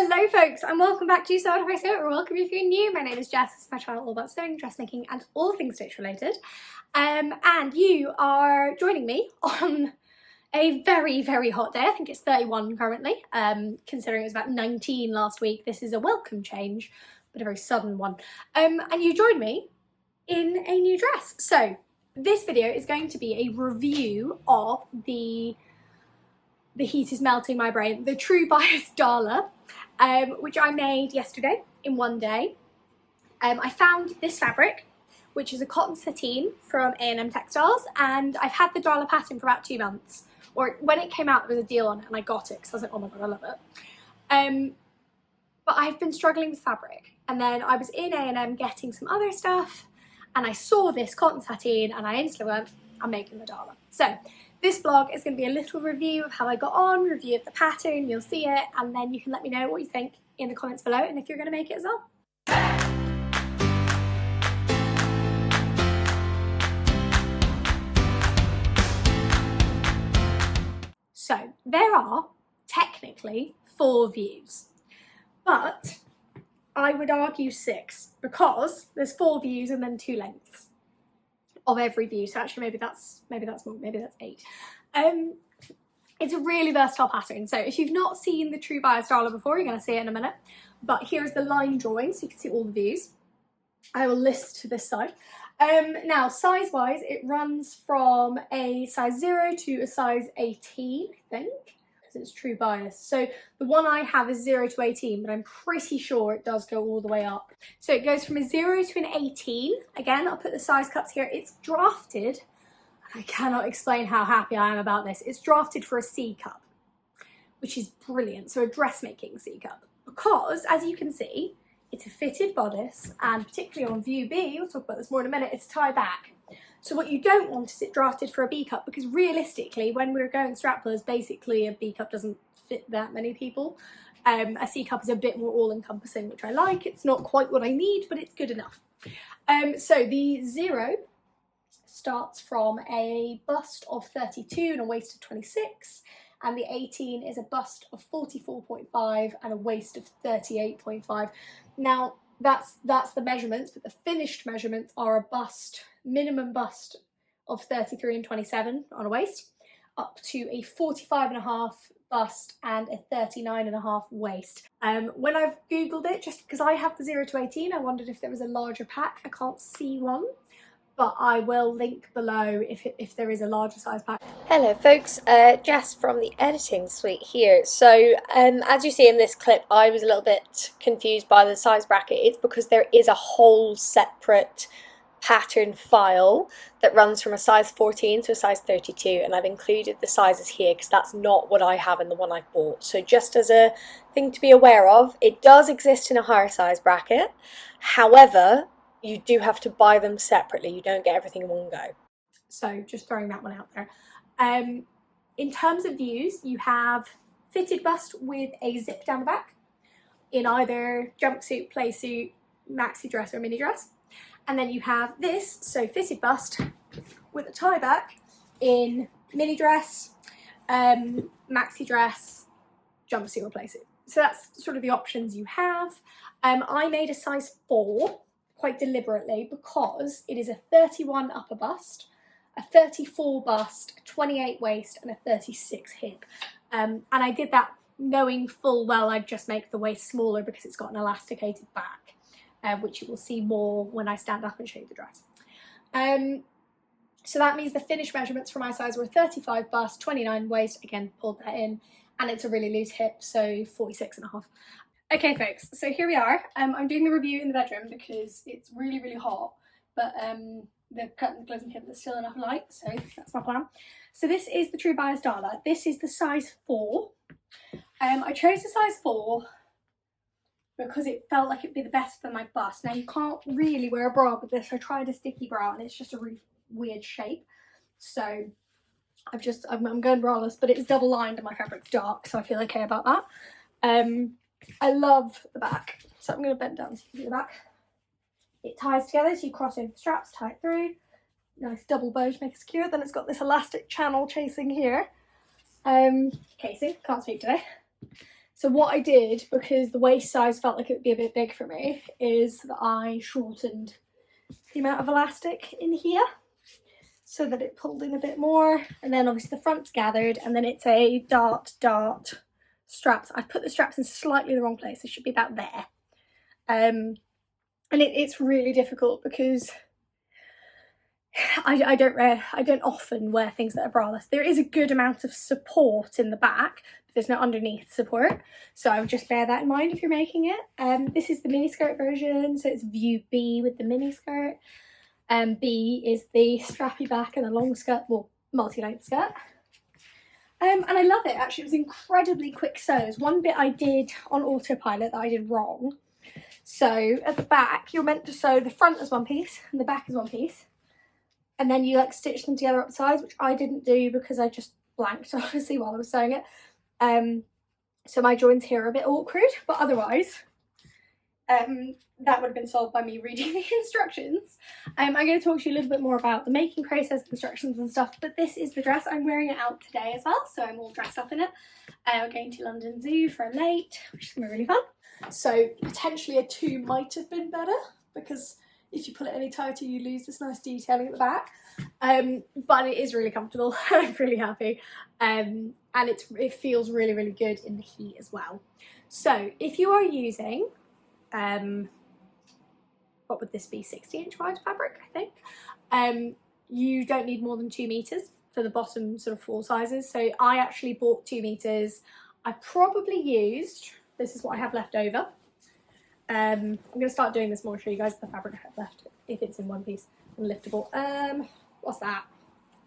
Hello folks and welcome back to Sew If I Sew, or welcome if you're new. My name is Jess. This is my channel all about sewing, dressmaking and all things stitch related. And you are joining me on a very, very hot day. I think it's 31 currently, considering it was about 19 last week. This is a welcome change, but a very sudden one. And you joined me in a new dress. So this video is going to be a review of the heat is melting my brain, the True Bias Darla, which I made yesterday in one day. I found this fabric, which is a cotton sateen from A&M Textiles, and I've had the Darla pattern for about 2 months. Or when it came out, there was a deal on it, and I got it because I was like, oh my god, I love it. But I've been struggling with fabric, and then I was in A&M getting some other stuff, and I saw this cotton sateen, and I instantly went, I'm making the Darla. So this vlog is going to be a little review of how I got on, review of the pattern, you'll see it, and then you can let me know what you think in the comments below and if you're going to make it as well. So there are technically 4 views, but I would argue 6 because there's 4 views and then 2 lengths of every view. So actually maybe that's more, maybe that's 8. It's a really versatile pattern. So if you've not seen the True Bias Darla before, you're going to see it in a minute. But here's the line drawing so you can see all the views. I will list to this side. Now size wise, it runs from a size 0 to a size 18, I think. It's True Bias. So the one I have is 0 to 18, but I'm pretty sure it does go all the way up. So it goes from a 0 to an 18. Again, I'll put the size cups here. It's drafted. I cannot explain how happy I am about this. It's drafted for a C cup, which is brilliant. So a dressmaking C cup, because as you can see, it's a fitted bodice, and particularly on view B, we'll talk about this more in a minute, it's tie back. So what you don't want is it drafted for a B cup, because realistically, when we're going strapless, basically a B cup doesn't fit that many people. A C cup is a bit more all-encompassing, which I like. It's not quite what I need, but it's good enough. So the 0 starts from a bust of 32 and a waist of 26, and the 18 is a bust of 44.5 and a waist of 38.5. Now, that's the measurements, but the finished measurements are a bust, minimum bust of 33 and 27 on a waist, up to a 45.5 bust and a 39.5 waist. When I've googled it, just because I have the 0 to 18, I wondered if there was a larger pack. I can't see one, but I will link below if there is a larger size pack. Hello folks, Jess from the editing suite here. So as you see in this clip, I was a little bit confused by the size bracket. It's because there is a whole separate pattern file that runs from a size 14 to a size 32, and I've included the sizes here because that's not what I have in the one I bought. So just as a thing to be aware of, it does exist in a higher size bracket. However, you do have to buy them separately. You don't get everything in one go. So just throwing that one out there. In terms of views, you have fitted bust with a zip down the back in either jumpsuit, playsuit, maxi dress or mini dress. And then you have this, so fitted bust with a tie back in mini dress, maxi dress, jumpsuit or playsuit. So that's sort of the options you have. I made a size 4 quite deliberately because it is a 31 upper bust, a 34 bust, a 28 waist and a 36 hip. And I did that knowing full well I'd just make the waist smaller because it's got an elasticated back, which you will see more when I stand up and show you the dress. So that means the finished measurements for my size were 35 bust, 29 waist, again pulled that in, and it's a really loose hip, so 46.5. Okay folks, so here we are. I'm doing the review in the bedroom because it's really, really hot, but the curtains closing here, but there's still enough light, so that's my plan. So this is the True Bias Darla. This is the size 4. I chose the size 4 because it felt like it'd be the best for my bust. Now you can't really wear a bra with this. I tried a sticky bra and it's just a really weird shape. So I'm going braless, but it's double lined and my fabric's dark, so I feel okay about that. I love the back, so I'm going to bend down so you can see the back. It ties together, so you cross over the straps, tie it through. Nice double bow to make it secure. Then it's got this elastic channel chasing here. Casey, can't speak today. So what I did, because the waist size felt like it would be a bit big for me, is that I shortened the amount of elastic in here so that it pulled in a bit more, and then obviously the front's gathered, and then it's a dart straps. I've put the straps in slightly the wrong place. They should be about there. And it's really difficult because I don't often wear things that are braless. There is a good amount of support in the back, but there's no underneath support, so I would just bear that in mind if you're making it. This is the miniskirt version, so it's view B with the miniskirt. B is the strappy back and the long skirt, well, multi-length skirt. And I love it, actually. It was incredibly quick sews. One bit I did on autopilot that I did wrong. So at the back, you're meant to sew the front as one piece and the back as one piece. And then you like stitch them together up the sides, which I didn't do because I just blanked, honestly, while I was sewing it. So my joins here are a bit awkward, but otherwise, that would have been solved by me reading the instructions. I'm going to talk to you a little bit more about the making process, instructions and stuff, but this is the dress. I'm wearing it out today as well, so I'm all dressed up in it. We're going to London Zoo for a late, which is going to be really fun. So potentially a 2 might have been better, because if you pull it any tighter you lose this nice detailing at the back. But it is really comfortable. I'm really happy. And it feels really, really good in the heat as well. So if you are using what would this be, 60-inch wide fabric, I think. You don't need more than 2 meters for the bottom sort of 4 sizes. So I actually bought 2 meters. I probably used, this is what I have left over. I'm going to start doing this more, show you guys the fabric I have left, if it's in one piece and liftable. What's that?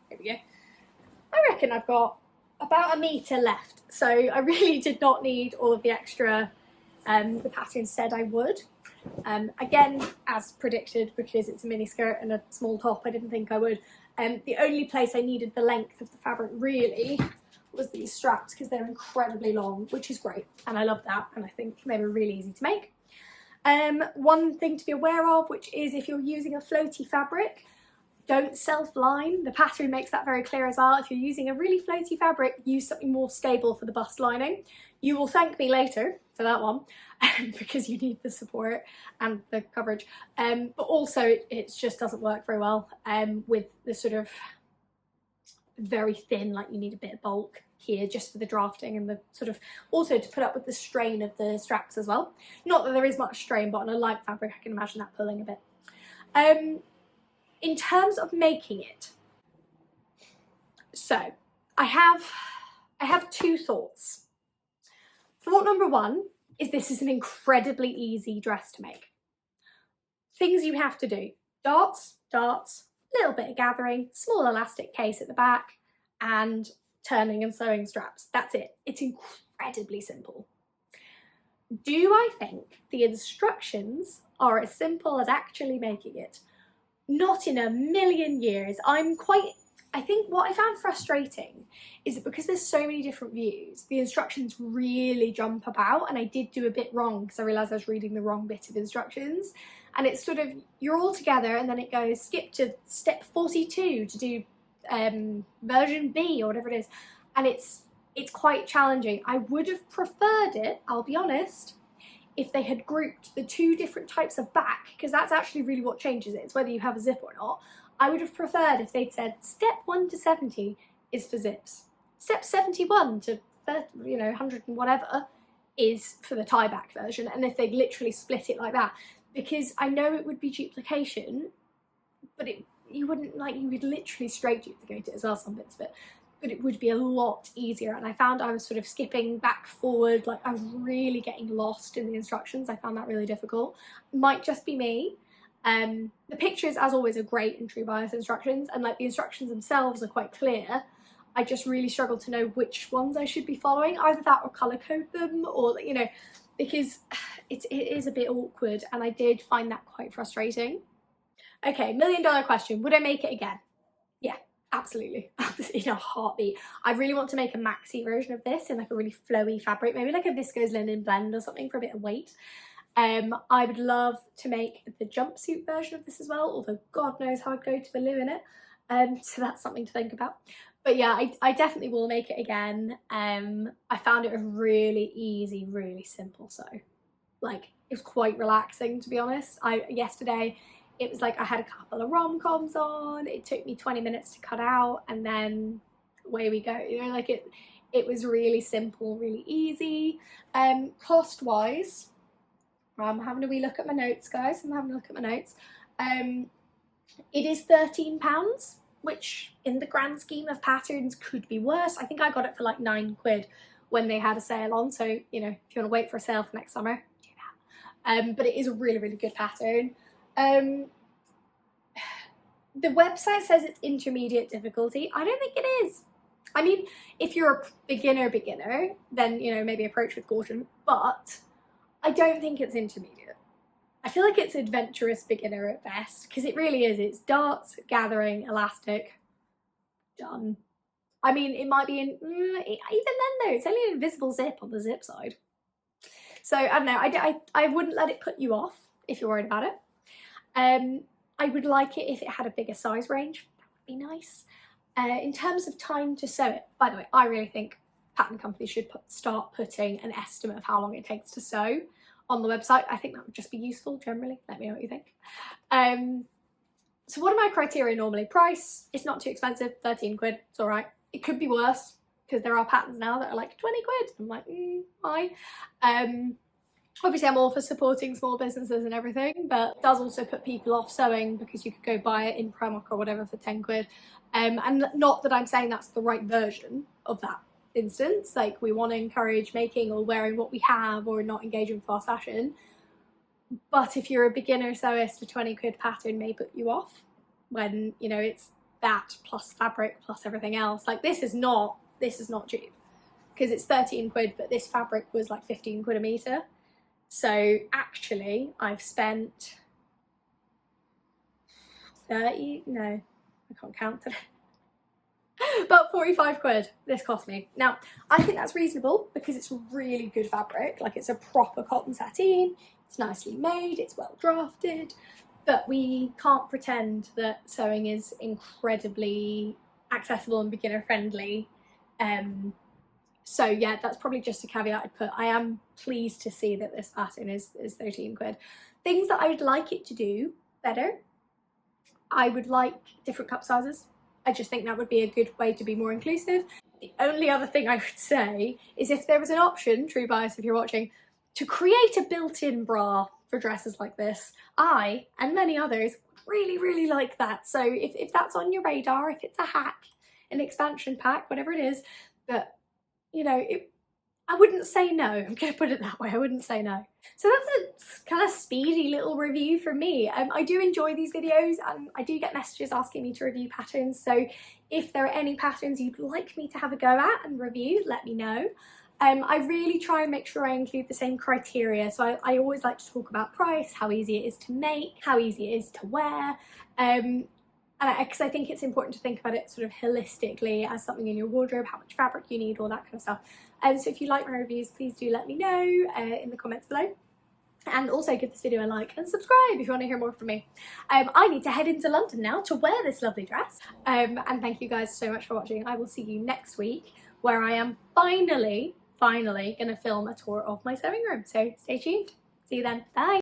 Here we go. I reckon I've got about 1 meter left. So I really did not need all of the extra the pattern said I would. Again, as predicted, because it's a mini skirt and a small top, I didn't think I would. The only place I needed the length of the fabric really was these straps, because they're incredibly long, which is great, and I love that, and I think they were really easy to make. One thing to be aware of, which is if you're using a floaty fabric, don't self-line. The pattern makes that very clear as well. If you're using a really floaty fabric, use something more stable for the bust lining. You will thank me later for that one, because you need the support and the coverage. But also it just doesn't work very well with the sort of very thin, like you need a bit of bulk here just for the drafting and the sort of, also to put up with the strain of the straps as well. Not that there is much strain, but on a light fabric I can imagine that pulling a bit. In terms of making it, so I have 2 thoughts. Thought number 1 is this is an incredibly easy dress to make. Things you have to do: darts, little bit of gathering, small elastic case at the back, and turning and sewing straps. That's it. It's incredibly simple. Do I think the instructions are as simple as actually making it? Not in a million years. I think what I found frustrating is that because there's so many different views, the instructions really jump about, and I did do a bit wrong because I realised I was reading the wrong bit of instructions, and it's sort of, you're all together and then it goes skip to step 42 to do version B or whatever it is, and it's quite challenging. I would have preferred it, I'll be honest, if they had grouped the 2 different types of back, because that's actually really what changes it. It's whether you have a zip or not. I would have preferred if they'd said step 1 to 70 is for zips. Step 71 to 30, 100 and whatever is for the tie back version, and if they'd literally split it like that, because I know it would be duplication, but you would literally straight duplicate it as well, some bits of it, but it would be a lot easier. And I found I was sort of skipping back, forward, like I was really getting lost in the instructions. I found that really difficult. Might just be me. The pictures, as always, are great in True Bias instructions, and like the instructions themselves are quite clear. I just really struggle to know which ones I should be following, either that or colour code them, or because it is a bit awkward, and I did find that quite frustrating. Okay, $1 million question: would I make it again? Yeah, absolutely, in a heartbeat. I really want to make a maxi version of this in like a really flowy fabric, maybe like a viscose linen blend or something for a bit of weight. I would love to make the jumpsuit version of this as well, although God knows how I'd go to live in it. So that's something to think about. But yeah, I definitely will make it again. I found it a really easy, really simple sew. Like, it was quite relaxing, to be honest. Yesterday, it was like I had a couple of rom-coms on, it took me 20 minutes to cut out, and then away we go. You know, like it was really simple, really easy. Cost-wise, I'm having a wee look at my notes, guys. I'm having a look at my notes. It is £13, which in the grand scheme of patterns could be worse. I think I got it for like £9 when they had a sale on. So, you know, if you want to wait for a sale for next summer, do that. But it is a really, really good pattern. The website says it's intermediate difficulty. I don't think it is. I mean, if you're a beginner, then, you know, maybe approach with caution, but I don't think it's intermediate. I feel like it's adventurous beginner at best, because it really is. It's darts, gathering, elastic, done. I mean, it might be in, even then though, it's only an invisible zip on the zip side. So, I don't know, I wouldn't let it put you off if you're worried about it. I would like it if it had a bigger size range. That would be nice. In terms of time to sew it, by the way, I really think pattern companies should start putting an estimate of how long it takes to sew on the website. I think that would just be useful generally. Let me know what you think. So what are my criteria normally? Price, it's not too expensive, £13, it's all right. It could be worse, because there are patterns now that are like £20. I'm like, why? Obviously, I'm all for supporting small businesses and everything, but it does also put people off sewing, because you could go buy it in Primark or whatever for £10. And not that I'm saying that's the right version of that instance. Like, we want to encourage making or wearing what we have, or not engaging with fast fashion. But if you're a beginner sewist, a £20 pattern may put you off when, you know, it's that plus fabric plus everything else. Like, this is not cheap, because it's £13, but this fabric was like £15 a metre. So actually I've spent 30, no, I can't count today. About £45 this cost me. Now, I think that's reasonable, because it's really good fabric. Like, it's a proper cotton sateen, it's nicely made, it's well drafted, but we can't pretend that sewing is incredibly accessible and beginner friendly. So yeah, that's probably just a caveat I'd put. I am pleased to see that this pattern is £13. Things that I would like it to do better, I would like different cup sizes. I just think that would be a good way to be more inclusive. The only other thing I would say is, if there was an option, true bias if you're watching, to create a built-in bra for dresses like this, I and many others would really, really like that. So if that's on your radar, if it's a hack, an expansion pack, whatever it is, but you know, I wouldn't say no. I'm going to put it that way. I wouldn't say no. So that's a kind of speedy little review from me. I do enjoy these videos, and I do get messages asking me to review patterns. So if there are any patterns you'd like me to have a go at and review, let me know. I really try and make sure I include the same criteria. So I always like to talk about price, how easy it is to make, how easy it is to wear. Because I think it's important to think about it sort of holistically as something in your wardrobe, how much fabric you need, all that kind of stuff. So if you like my reviews, please do let me know in the comments below. And also give this video a like and subscribe if you want to hear more from me. I need to head into London now to wear this lovely dress. And thank you guys so much for watching. I will see you next week, where I am finally going to film a tour of my sewing room. So stay tuned. See you then. Bye.